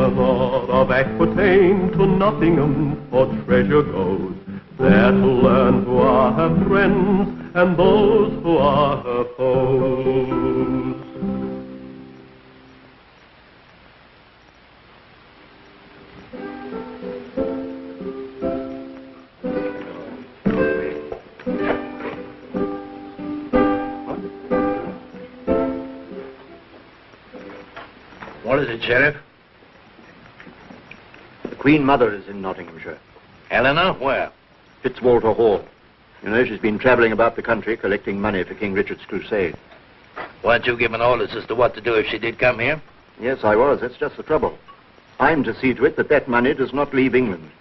Eleanor of Aquitaine to Nottingham for treasure goes, there to learn who are her friends and those who are her foes. What is it, Sheriff? The Queen Mother is in Nottinghamshire. Eleanor? Where? Fitzwalter Hall. You know, she's been traveling about the country collecting money for King Richard's crusade. Weren't you given orders as to what to do if she did come here? Yes, I was. That's just the trouble. I'm to see to it that that money does not leave England.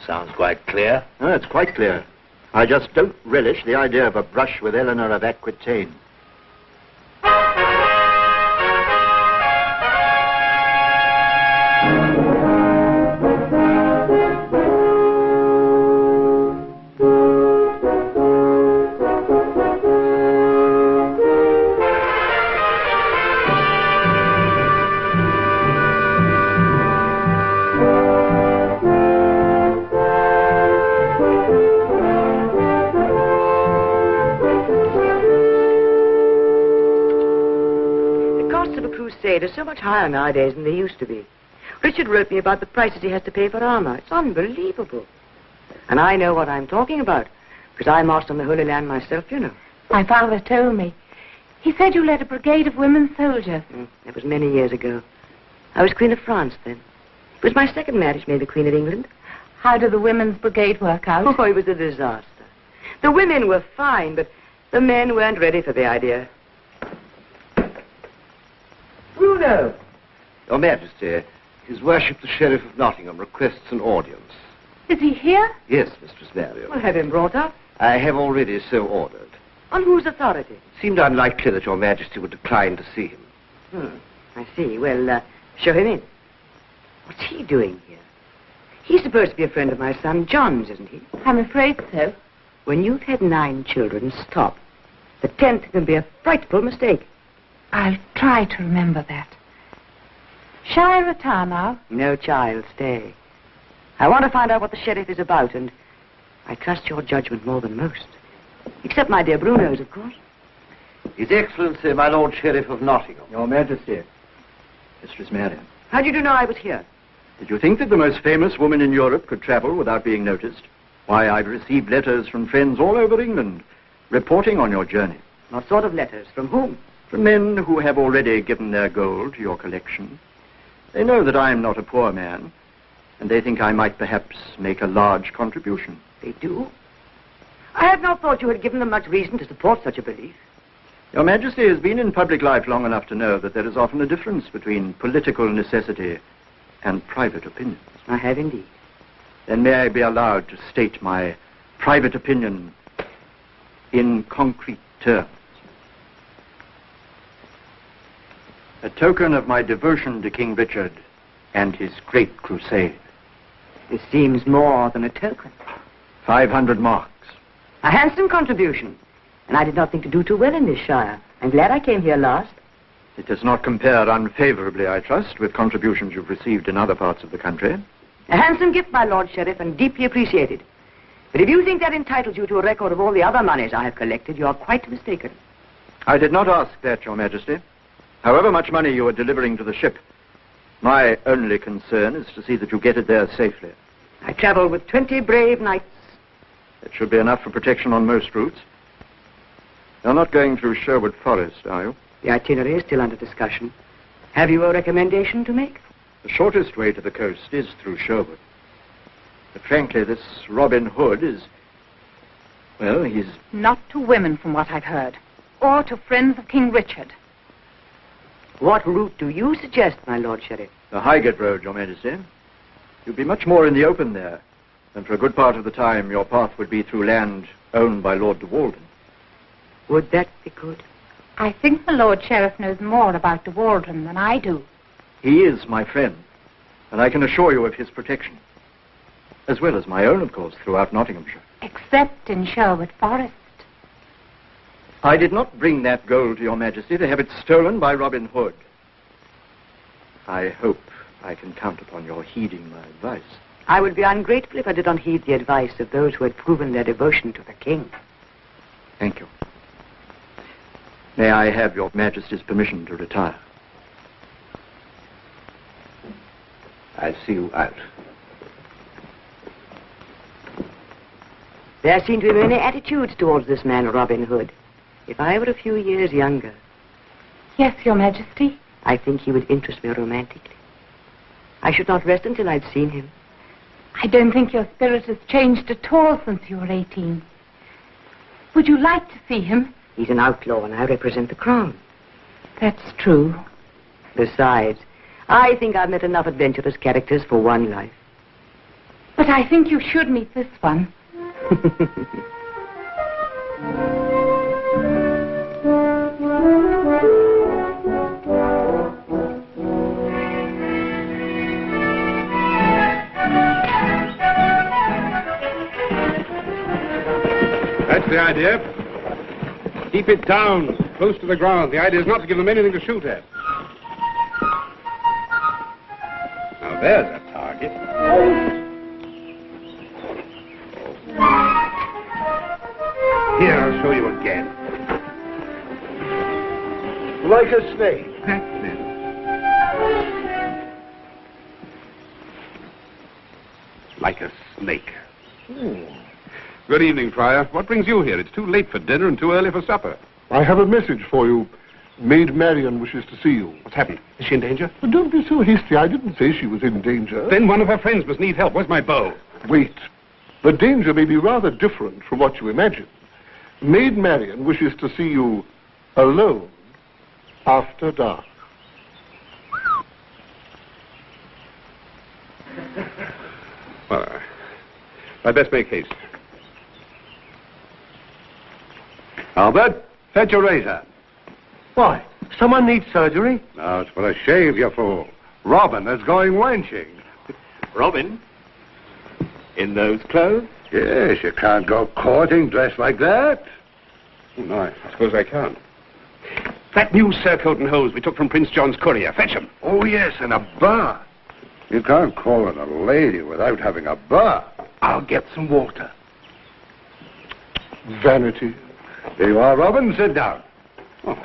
Sounds quite clear. No, it's quite clear. I just don't relish the idea of a brush with Eleanor of Aquitaine. Are so much higher nowadays than they used to be. Richard wrote me about the prices he has to pay for armor. It's unbelievable. And I know what I'm talking about, because I marched on the Holy Land myself, you know. My father told me. He said you led a brigade of women soldiers. That was many years ago. I was Queen of France then. It was my second marriage made the Queen of England. How did the women's brigade work out? Oh, it was a disaster. The women were fine, but the men weren't ready for the idea. Bruno! Your Majesty, His Worship the Sheriff of Nottingham requests an audience. Is he here? Yes, Mistress Marian. Well, have him brought up. I have already so ordered. On whose authority? It seemed unlikely that Your Majesty would decline to see him. I see. Well, show him in. What's he doing here? He's supposed to be a friend of my son John's, isn't he? I'm afraid so. When you've had 9 children, stop. The 10th can be a frightful mistake. I'll try to remember that. Shall I retire now? No, child, stay. I want to find out what the sheriff is about, and I trust your judgment more than most. Except my dear Bruno's, of course. His Excellency, my Lord Sheriff of Nottingham. Your Majesty. Mistress Marian. How did you know I was here? Did you think that the most famous woman in Europe could travel without being noticed? Why, I've received letters from friends all over England reporting on your journey. What sort of letters? From whom? From men who have already given their gold to your collection. They know that I am not a poor man, and they think I might perhaps make a large contribution. They do? I had not thought you had given them much reason to support such a belief. Your Majesty has been in public life long enough to know that there is often a difference between political necessity and private opinions. I have indeed. Then may I be allowed to state my private opinion in concrete terms? A token of my devotion to King Richard and his great crusade. This seems more than a token. 500 marks. A handsome contribution. And I did not think to do too well in this shire. I'm glad I came here last. It does not compare unfavorably, I trust, with contributions you've received in other parts of the country. A handsome gift, my Lord Sheriff, and deeply appreciated. But if you think that entitles you to a record of all the other monies I have collected, you are quite mistaken. I did not ask that, Your Majesty. However much money you are delivering to the ship, my only concern is to see that you get it there safely. I travel with 20 brave knights. It should be enough for protection on most routes. You're not going through Sherwood Forest, are you? The itinerary is still under discussion. Have you a recommendation to make? The shortest way to the coast is through Sherwood. But frankly, this Robin Hood is... well, he's... Not to women, from what I've heard. Or to friends of King Richard. What route do you suggest, my Lord Sheriff? The Highgate Road, Your Majesty. You'd be much more in the open there. And for a good part of the time, your path would be through land owned by Lord de Walden. Would that be good? I think the Lord Sheriff knows more about de Walden than I do. He is my friend, and I can assure you of his protection. As well as my own, of course, throughout Nottinghamshire. Except in Sherwood Forest. I did not bring that gold to Your Majesty to have it stolen by Robin Hood. I hope I can count upon your heeding my advice. I would be ungrateful if I did not heed the advice of those who had proven their devotion to the king. Thank you. May I have your Majesty's permission to retire? I'll see you out. There seem to be many attitudes towards this man, Robin Hood. If I were a few years younger, Yes, Your Majesty. I think he would interest me romantically. I should not rest until I'd seen him. I don't think your spirit has changed at all since you were 18. Would you like to see him? He's an outlaw, and I represent the crown. That's true. Besides, I think I've met enough adventurous characters for one life. But I think you should meet this one. That's the idea. Keep it down, close to the ground. The idea is not to give them anything to shoot at. Now, there's a target. Here, I'll show you again. Like a snake. That's it. Like a snake. Good evening, Friar. What brings you here? It's too late for dinner and too early for supper. I have a message for you. Maid Marian wishes to see you. What's happened? Is she in danger? But don't be so hasty. I didn't say she was in danger. Then one of her friends must need help. Where's my bow? Wait. The danger may be rather different from what you imagine. Maid Marian wishes to see you alone after dark. Well, I'd best make haste. Albert, fetch your razor. Why? Someone needs surgery? Now, it's for a shave, you fool. Robin is going wenching. Robin? In those clothes? Yes, you can't go courting dressed like that. Oh, no, I suppose I can't. That new surcoat and hose we took from Prince John's courier. Fetch him. Oh, yes, and a bath. You can't call it a lady without having a bath. I'll get some water. Vanity. Here you are, Robin. Sit down. Oh.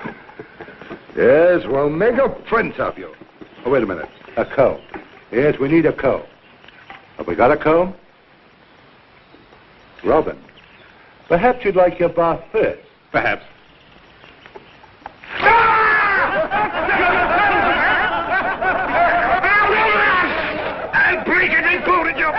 Yes, we'll make a prince of you. Oh, wait a minute. A comb. Yes, we need a comb. Have we got a comb? Robin, perhaps you'd like your bath first. Perhaps. I'll break it and go to you.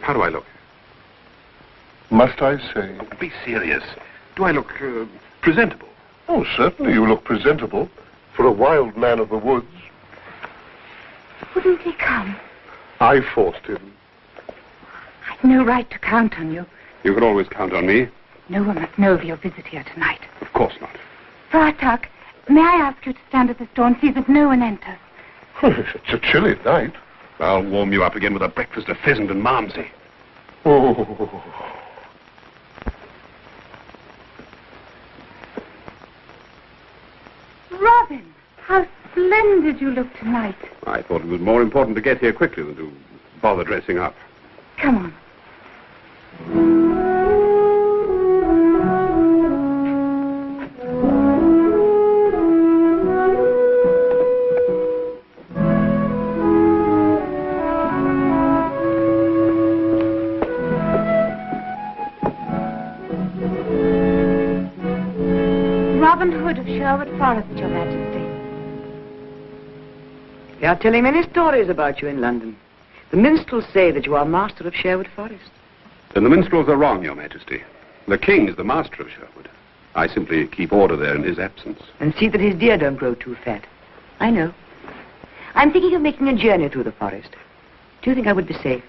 How do I look? Must I say? Be serious. Do I look presentable? Oh, certainly you look presentable for a wild man of the woods. Wouldn't he come? I forced him. I've no right to count on you. You can always count on me. No one must know of your visit here tonight. Of course not. Friar Tuck, may I ask you to stand at this door and see that no one enters? It's a chilly night. I'll warm you up again with a breakfast of pheasant and malmsey. Oh. Robin, how splendid you look tonight. I thought it was more important to get here quickly than to bother dressing up. Come on. Robin Hood of Sherwood Forest, Your Majesty. They are telling many stories about you in London. The minstrels say that you are master of Sherwood Forest. Then the minstrels are wrong, Your Majesty. The king is the master of Sherwood. I simply keep order there in his absence. And see that his deer don't grow too fat. I know. I'm thinking of making a journey through the forest. Do you think I would be safe?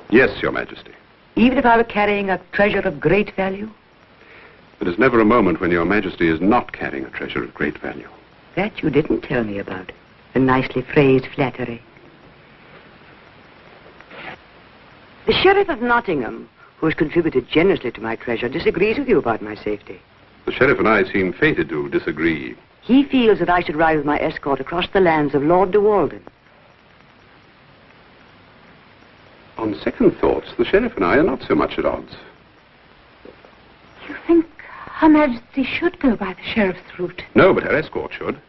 Yes, Your Majesty. Even if I were carrying a treasure of great value? There is never a moment when Your Majesty is not carrying a treasure of great value. That you didn't tell me about. A nicely phrased flattery. The Sheriff of Nottingham, who has contributed generously to my treasure, disagrees with you about my safety. The sheriff and I seem fated to disagree. He feels that I should ride with my escort across the lands of Lord de Walden. On second thoughts, the sheriff and I are not so much at odds. You think Her Majesty should go by the sheriff's route? No, but her escort should.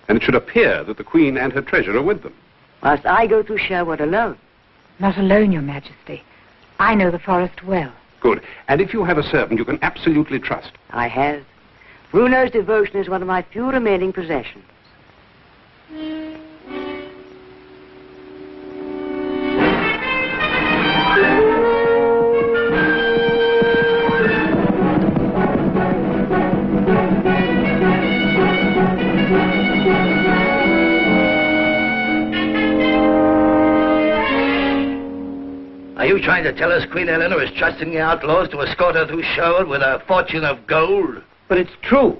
And it should appear that the Queen and her treasure are with them. Whilst I go through Sherwood alone. Not alone, Your Majesty. I know the forest well. Good. And if you have a servant you can absolutely trust. I have. Bruno's devotion is one of my few remaining possessions. Are you trying to tell us Queen Eleanor is trusting the outlaws to escort her through Sherwood with a fortune of gold? But it's true.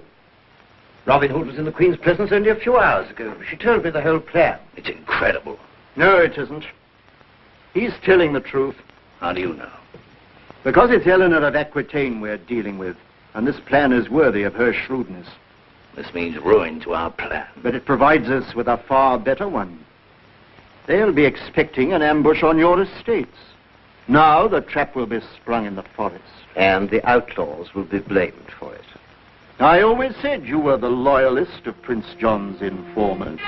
Robin Hood was in the Queen's presence only a few hours ago. She told me the whole plan. It's incredible. No, it isn't. He's telling the truth. How do you know? Because it's Eleanor of Aquitaine we're dealing with, and this plan is worthy of her shrewdness. This means ruin to our plan. But it provides us with a far better one. They'll be expecting an ambush on your estates. Now the trap will be sprung in the forest. And the outlaws will be blamed for it. I always said you were the loyalist of Prince John's informers.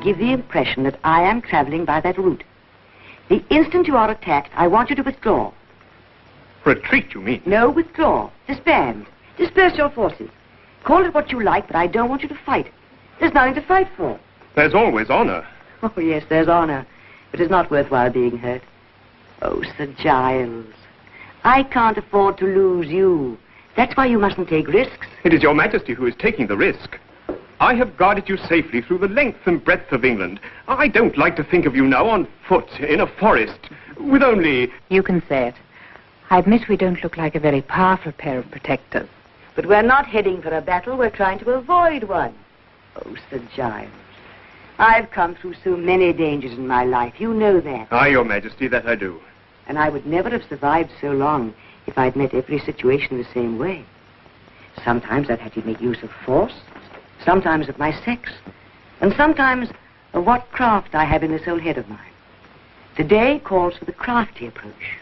Give the impression that I am traveling by that route. The instant you are attacked, I want you to withdraw. Retreat, you mean? No, withdraw. Disband. Disperse your forces. Call it what you like, but I don't want you to fight. There's nothing to fight for. There's always honor. Oh, yes, there's honor. But it's not worthwhile being hurt. Oh, Sir Giles. I can't afford to lose you. That's why you mustn't take risks. It is Your Majesty who is taking the risk. I have guarded you safely through the length and breadth of England. I don't like to think of you now on foot in a forest with only... You can say it. I admit we don't look like a very powerful pair of protectors. But we're not heading for a battle. We're trying to avoid one. Oh, Sir Giles. I've come through so many dangers in my life. You know that. Aye, Your Majesty, that I do. And I would never have survived so long if I'd met every situation the same way. Sometimes I've had to make use of force. Sometimes of my sex, and sometimes of what craft I have in this old head of mine. Today calls for the crafty approach.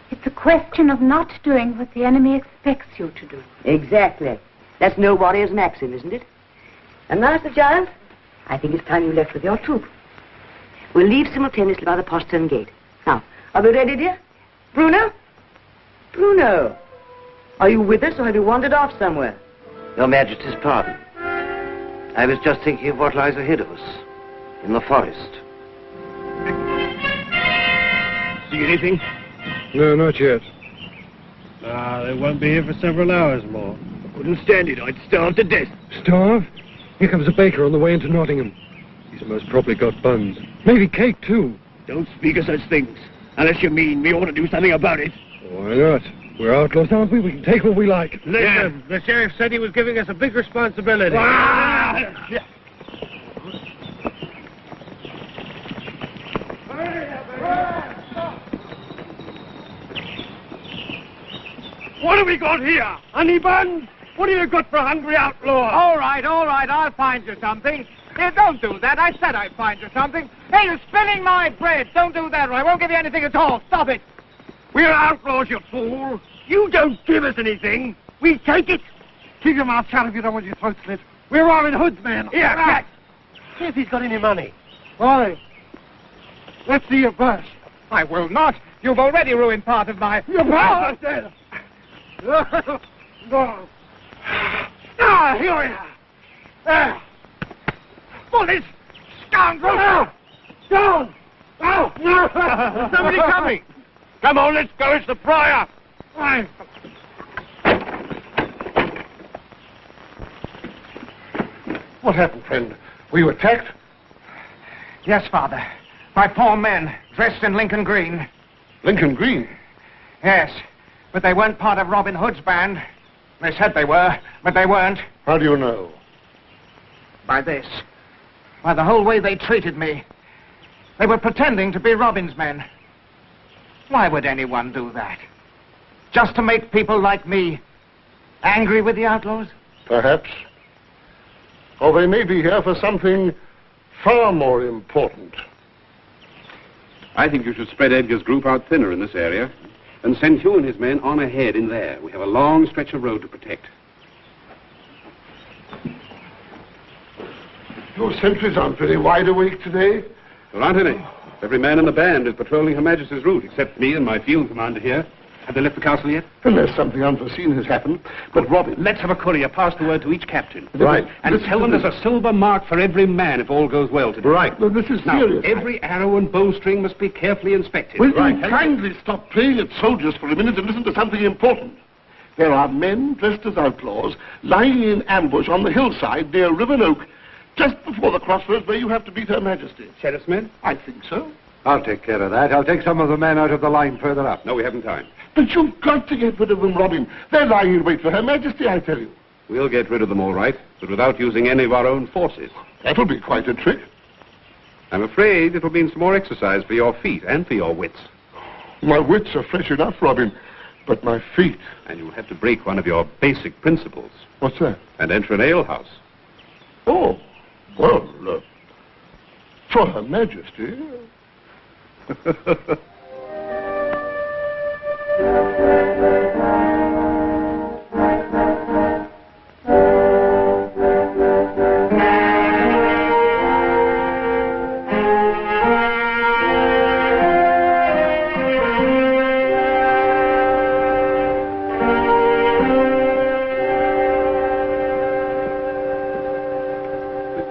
It's a question of not doing what the enemy expects you to do. Exactly. That's no warrior's maxim, isn't it? And Master Giles, I think it's time you left with your troop. We'll leave simultaneously by the postern gate. Now, are we ready, dear? Bruno? Bruno, are you with us or have you wandered off somewhere? Your Majesty's pardon. I was just thinking of what lies ahead of us, in the forest. See anything? No, not yet. They won't be here for several hours more. I couldn't stand it. I'd starve to death. Starve? Here comes a baker on the way into Nottingham. He's most probably got buns. Maybe cake, too. Don't speak of such things. Unless you mean we ought to do something about it. Why not? We're outlaws, aren't we? We can take what we like. Listen, the sheriff said he was giving us a big responsibility. What have we got here? Honey buns? What have you got for a hungry outlaw? All right, I'll find you something. Here, don't do that. I said I'd find you something. Hey, you're spilling my bread. Don't do that, or I won't give you anything at all. Stop it. We're outlaws, you fool. You don't give us anything. We take it. Keep your mouth shut if you don't want your throat slit. We're Robin Hood's men. Here, right. See if he's got any money. Why? Let's see your purse. I will not. You've already ruined part of my... Your purse, I said. No. Ah, here we are. There. Bullies! Scoundrels! Down! Out! There's somebody coming. Come on, let's go. It's the prior. Right. What happened, friend? Were you attacked? Yes, Father. By 4 men, dressed in Lincoln green. Lincoln Green? Yes, but they weren't part of Robin Hood's band. They said they were, but they weren't. How do you know? By this. By the whole way they treated me. They were pretending to be Robin's men. Why would anyone do that? Just to make people like me angry with the outlaws? Perhaps. Or they may be here for something far more important. I think you should spread Edgar's group out thinner in this area and send Hugh and his men on ahead in there. We have a long stretch of road to protect. Your sentries aren't very wide awake today. There aren't any. Every man in the band is patrolling Her Majesty's route, except me and my field commander here. Have they left the castle yet? Unless something unforeseen has happened. But Robin... Let's have a courier pass the word to each captain. Right. And tell them there's a silver mark for every man if all goes well today. Right. Well, this is Now, serious. every arrow and bowstring must be carefully inspected. Will you kindly stop playing at soldiers for a minute and listen to something important? There are men dressed as outlaws lying in ambush on the hillside near Riven Oak, just before the crossroads where you have to meet Her Majesty. Sheriff's men? I think so. I'll take care of that. I'll take some of the men out of the line further up. No, we haven't time. But you've got to get rid of them, Robin. They're lying in wait for Her Majesty, I tell you. We'll get rid of them all right, but without using any of our own forces. That'll be quite a trick. I'm afraid it'll mean some more exercise for your feet and for your wits. My wits are fresh enough, Robin, but my feet... And you'll have to break one of your basic principles. What's that? And enter an alehouse. Oh, well, for Her Majesty...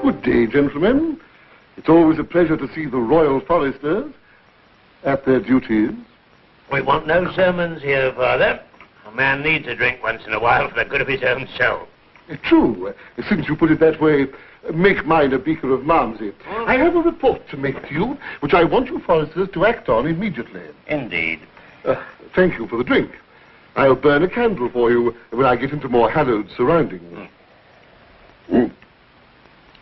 Good day, gentlemen. It's always a pleasure to see the Royal Foresters at their duties. We want no sermons here, Father. A man needs a drink once in a while for the good of his own soul. True. Since you put it that way, make mine a beaker of Malmsey. I have a report to make to you, which I want you Foresters to act on immediately. Indeed. Thank you for the drink. I'll burn a candle for you when I get into more hallowed surroundings.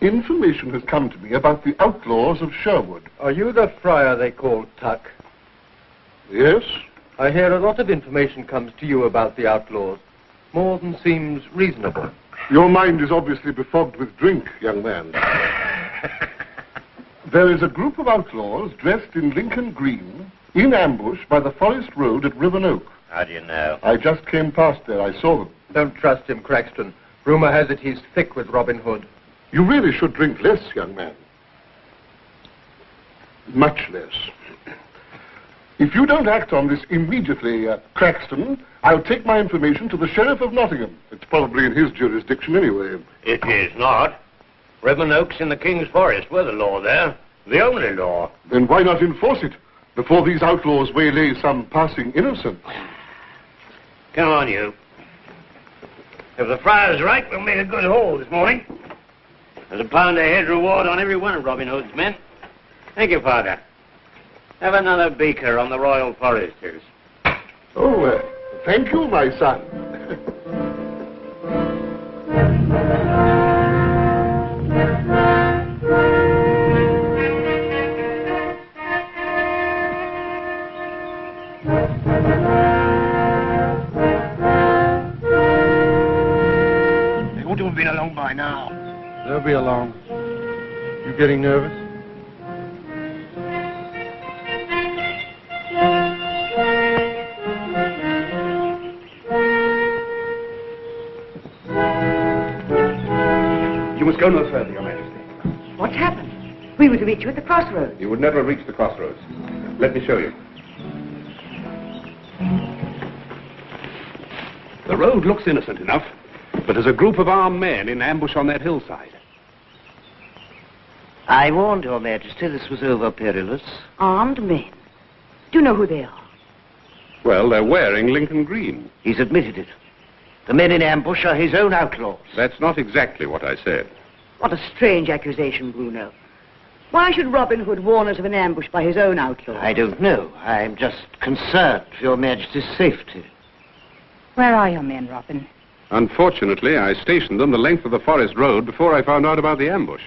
Information has come to me about the outlaws of Sherwood. Are you the friar they call Tuck? Yes? I hear a lot of information comes to you about the outlaws. More than seems reasonable. Your mind is obviously befogged with drink, young man. There is a group of outlaws dressed in Lincoln green, in ambush by the forest road at Riven Oak. How do you know? I just came past there. I saw them. Don't trust him, Craxton. Rumor has it he's thick with Robin Hood. You really should drink less, young man. Much less. If you don't act on this immediately, Craxton, I'll take my information to the Sheriff of Nottingham. It's probably in his jurisdiction anyway. It is not. Riven Oak's in the King's Forest. We're the law there. The only law. Then why not enforce it before these outlaws waylay some passing innocent? Come on, you. If the friar's right, we'll make a good haul this morning. There's £1 a head reward on every one of Robin Hood's men. Thank you, Father. Have another beaker on the Royal Foresters. Oh, thank you, my son. They ought to have been along by now. They'll be along. You getting nervous? You must go no further, Your Majesty. What's happened? We were to meet you at the crossroads. You would never have reached the crossroads. Let me show you. The road looks innocent enough, but there's a group of armed men in ambush on that hillside. I warned Your Majesty this was over perilous. Armed men. Do you know who they are? Well, they're wearing Lincoln green. He's admitted it. The men in ambush are his own outlaws. That's not exactly what I said. What a strange accusation, Bruno. Why should Robin Hood warn us of an ambush by his own outlaws? I don't know. I'm just concerned for Your Majesty's safety. Where are your men, Robin? Unfortunately, I stationed them the length of the forest road before I found out about the ambush.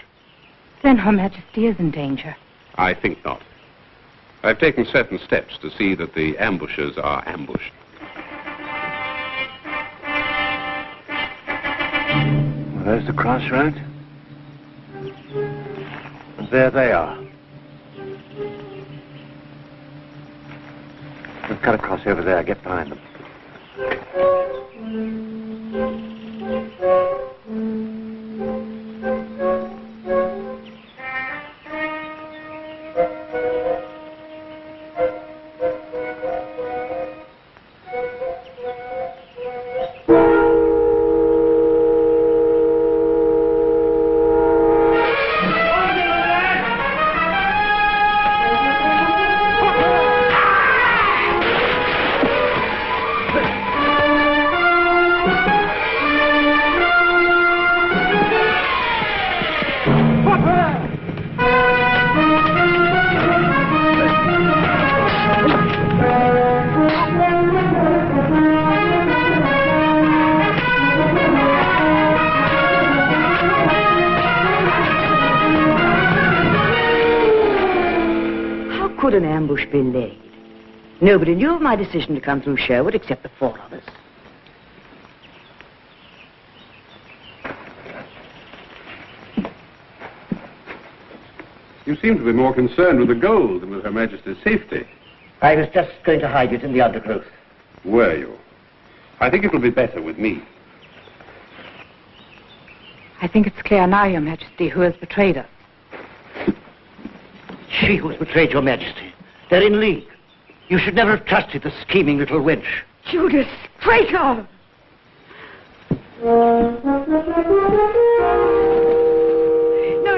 Then Her Majesty is in danger. I think not. I've taken certain steps to see that the ambushers are ambushed. Well, there's the crossroads. And there they are. They'll cut across over there. Get behind them. Could an ambush be laid? Nobody knew of my decision to come through Sherwood except the four of us. You seem to be more concerned with the gold than with Her Majesty's safety. I was just going to hide it in the undergrowth. Were you? I think it'll be better with me. I think it's clear now, Your Majesty, who has betrayed us. She who has betrayed Your Majesty. They're in league. You should never have trusted the scheming little wench. Judas, traitor!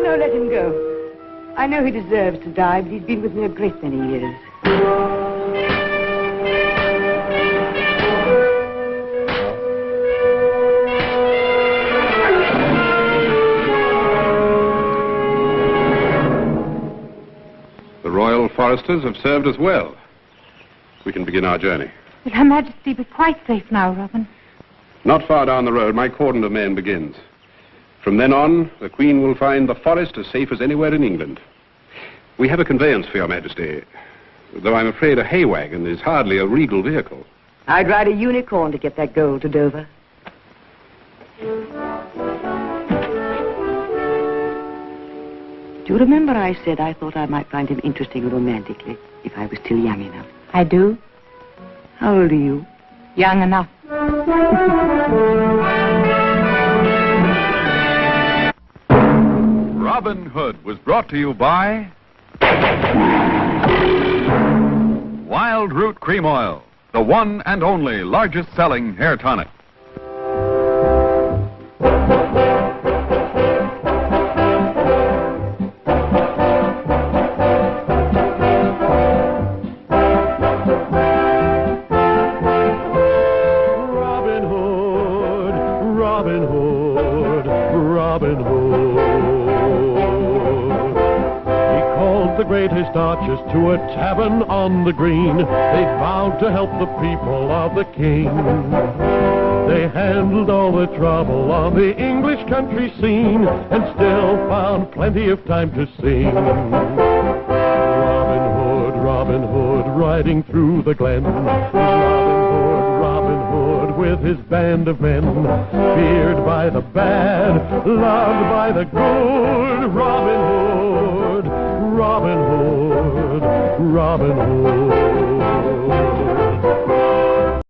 No, let him go. I know he deserves to die, but he's been with me a great many years. The Royal Foresters have served us well. We can begin our journey. Will Her Majesty be quite safe now, Robin? Not far down the road, my cordon of men begins. From then on, the Queen will find the forest as safe as anywhere in England. We have a conveyance for Your Majesty, though I'm afraid a hay wagon is hardly a regal vehicle. I'd ride a unicorn to get that gold to Dover. Do you remember I said I thought I might find him interesting romantically if I was still young enough? I do. How old are you? Young enough. Robin Hood was brought to you by Wild Root Cream Oil, the one and only largest selling hair tonic. Greatest archers to a tavern on the green. They vowed to help the people of the king. They handled all the trouble on the English country scene, and still found plenty of time to sing. Robin Hood, riding through the glen. Robin Hood, with his band of men. Feared by the bad, loved by the good. Robin Hood, Robin Hood, Robin Hood.